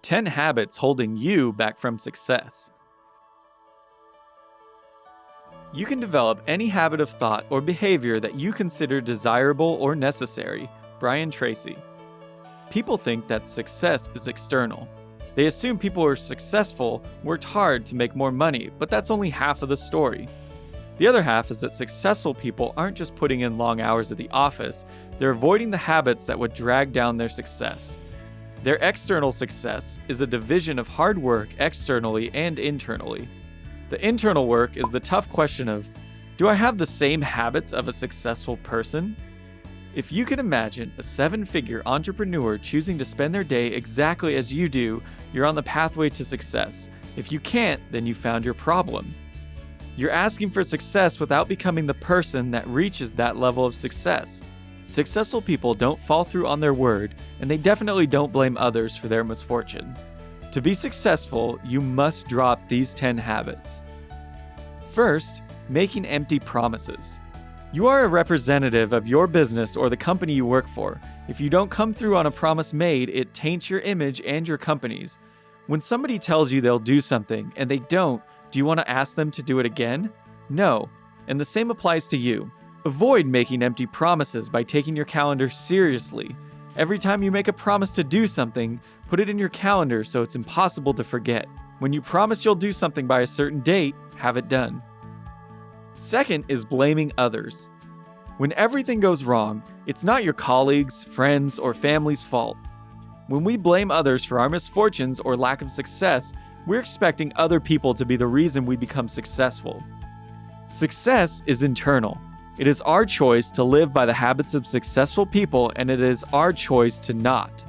10 habits holding you back from success. You can develop any habit of thought or behavior that you consider desirable or necessary. Brian Tracy. People think that success is external. They assume people who are successful worked hard to make more money, but that's only half of the story. The other half is that successful people aren't just putting in long hours at the office, they're avoiding the habits that would drag down their success. Their external success is a division of hard work externally and internally. The internal work is the tough question of, do I have the same habits of a successful person? If you can imagine a 7-figure entrepreneur choosing to spend their day exactly as you do, you're on the pathway to success. If you can't, then you found your problem. You're asking for success without becoming the person that reaches that level of success. Successful people don't fall through on their word, and they definitely don't blame others for their misfortune. To be successful, you must drop these 10 habits. First, making empty promises. You are a representative of your business or the company you work for. If you don't come through on a promise made, it taints your image and your company's. When somebody tells you they'll do something and they don't, do you want to ask them to do it again? No. And the same applies to you. Avoid making empty promises by taking your calendar seriously. Every time you make a promise to do something, put it in your calendar so it's impossible to forget. When you promise you'll do something by a certain date, have it done. Second is blaming others. When everything goes wrong, it's not your colleagues, friends, or family's fault. When we blame others for our misfortunes or lack of success, we're expecting other people to be the reason we become successful. Success is internal. It is our choice to live by the habits of successful people, and it is our choice to not.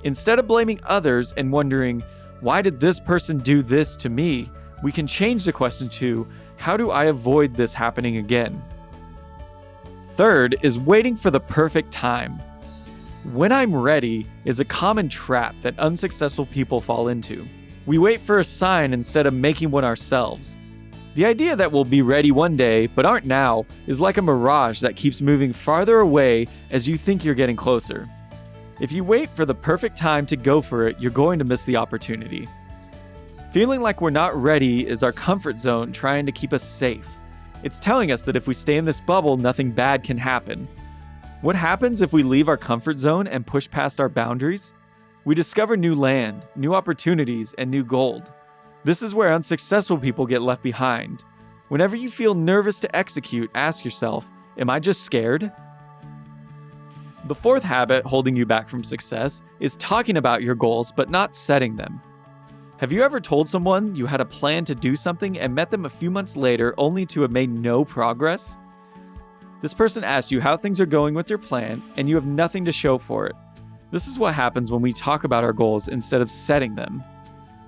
Instead of blaming others and wondering, why did this person do this to me? We can change the question to, how do I avoid this happening again? Third is waiting for the perfect time. When I'm ready is a common trap that unsuccessful people fall into. We wait for a sign instead of making one ourselves. The idea that we'll be ready one day, but aren't now, is like a mirage that keeps moving farther away as you think you're getting closer. If you wait for the perfect time to go for it, you're going to miss the opportunity. Feeling like we're not ready is our comfort zone trying to keep us safe. It's telling us that if we stay in this bubble, nothing bad can happen. What happens if we leave our comfort zone and push past our boundaries? We discover new land, new opportunities, and new gold. This is where unsuccessful people get left behind. Whenever you feel nervous to execute, ask yourself, am I just scared? The fourth habit holding you back from success is talking about your goals but not setting them. Have you ever told someone you had a plan to do something and met them a few months later only to have made no progress? This person asked you how things are going with your plan and you have nothing to show for it. This is what happens when we talk about our goals instead of setting them.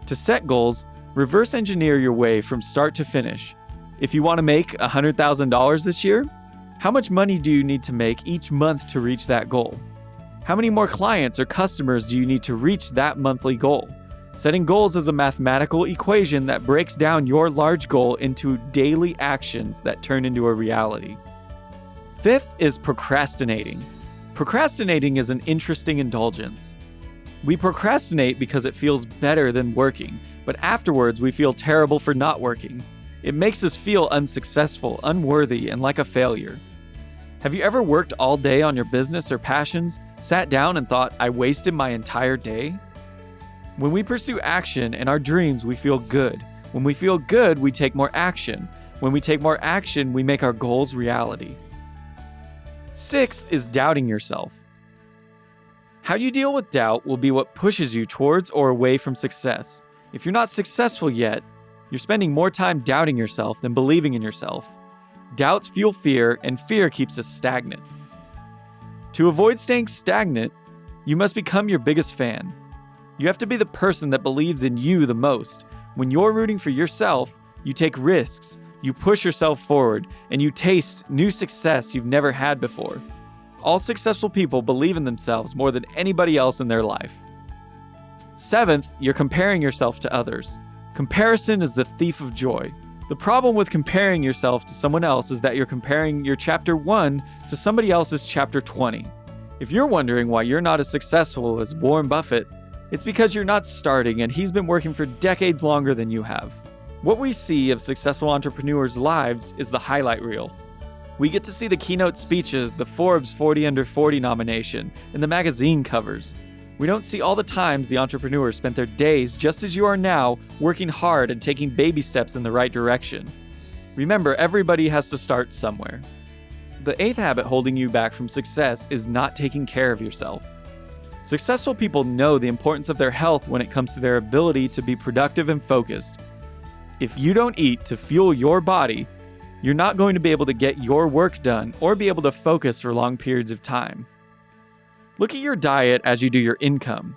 To set goals, reverse engineer your way from start to finish. If you want to make $100,000 this year, how much money do you need to make each month to reach that goal? How many more clients or customers do you need to reach that monthly goal? Setting goals is a mathematical equation that breaks down your large goal into daily actions that turn into a reality. Fifth is procrastinating. Procrastinating is an interesting indulgence. We procrastinate because it feels better than working, but afterwards we feel terrible for not working. It makes us feel unsuccessful, unworthy, and like a failure. Have you ever worked all day on your business or passions, sat down and thought, I wasted my entire day? When we pursue action and our dreams, we feel good. When we feel good, we take more action. When we take more action, we make our goals reality. Sixth is doubting yourself. How you deal with doubt will be what pushes you towards or away from success. If you're not successful yet, you're spending more time doubting yourself than believing in yourself. Doubts fuel fear, and fear keeps us stagnant. To avoid staying stagnant, you must become your biggest fan. You have to be the person that believes in you the most. When you're rooting for yourself, you take risks, you push yourself forward, and you taste new success you've never had before. All successful people believe in themselves more than anybody else in their life. Seventh, you're comparing yourself to others. Comparison is the thief of joy. The problem with comparing yourself to someone else is that you're comparing your chapter 1 to somebody else's chapter 20. If you're wondering why you're not as successful as Warren Buffett, It's because you're not starting and he's been working for decades longer than you have. What we see of successful entrepreneurs' lives is the highlight reel. We get to see the keynote speeches, the Forbes 40 Under 40 nomination, and the magazine covers. We don't see all the times the entrepreneurs spent their days just as you are now, working hard and taking baby steps in the right direction. Remember, everybody has to start somewhere. The 8th habit holding you back from success is not taking care of yourself. Successful people know the importance of their health when it comes to their ability to be productive and focused. If you don't eat to fuel your body, you're not going to be able to get your work done or be able to focus for long periods of time. Look at your diet as you do your income.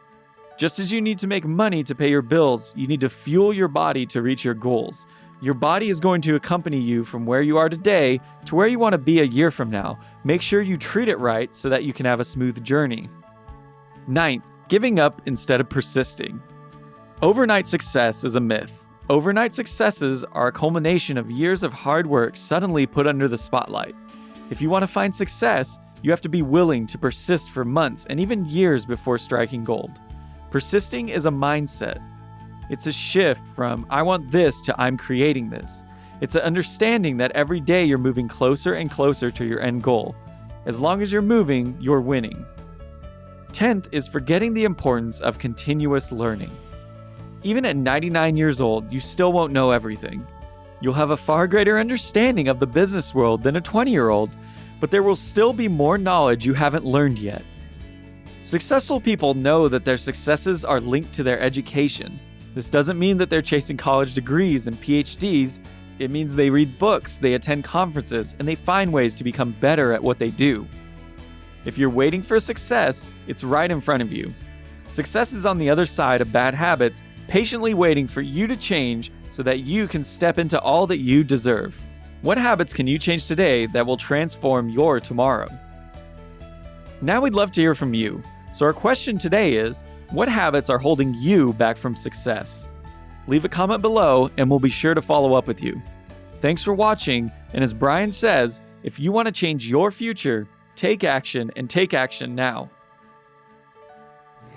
Just as you need to make money to pay your bills, you need to fuel your body to reach your goals. Your body is going to accompany you from where you are today to where you want to be a year from now. Make sure you treat it right so that you can have a smooth journey. 9th, giving up instead of persisting. Overnight success is a myth. Overnight successes are a culmination of years of hard work suddenly put under the spotlight. If you want to find success, you have to be willing to persist for months and even years before striking gold. Persisting is a mindset. It's a shift from I want this to I'm creating this. It's an understanding that every day you're moving closer and closer to your end goal. As long as you're moving, you're winning. 10th is forgetting the importance of continuous learning. Even at 99 years old, you still won't know everything. You'll have a far greater understanding of the business world than a 20-year-old, but there will still be more knowledge you haven't learned yet. Successful people know that their successes are linked to their education. This doesn't mean that they're chasing college degrees and PhDs. It means they read books, they attend conferences, and they find ways to become better at what they do. If you're waiting for success, it's right in front of you. Success is on the other side of bad habits, patiently waiting for you to change so that you can step into all that you deserve. What habits can you change today that will transform your tomorrow? Now we'd love to hear from you. So our question today is, what habits are holding you back from success? Leave a comment below and we'll be sure to follow up with you. Thanks for watching, and as Brian says, if you want to change your future, take action and take action now.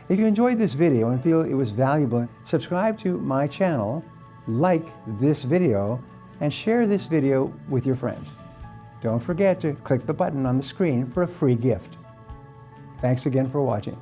If you enjoyed this video and feel it was valuable, subscribe to my channel, like this video, and share this video with your friends. Don't forget to click the button on the screen for a free gift. Thanks again for watching.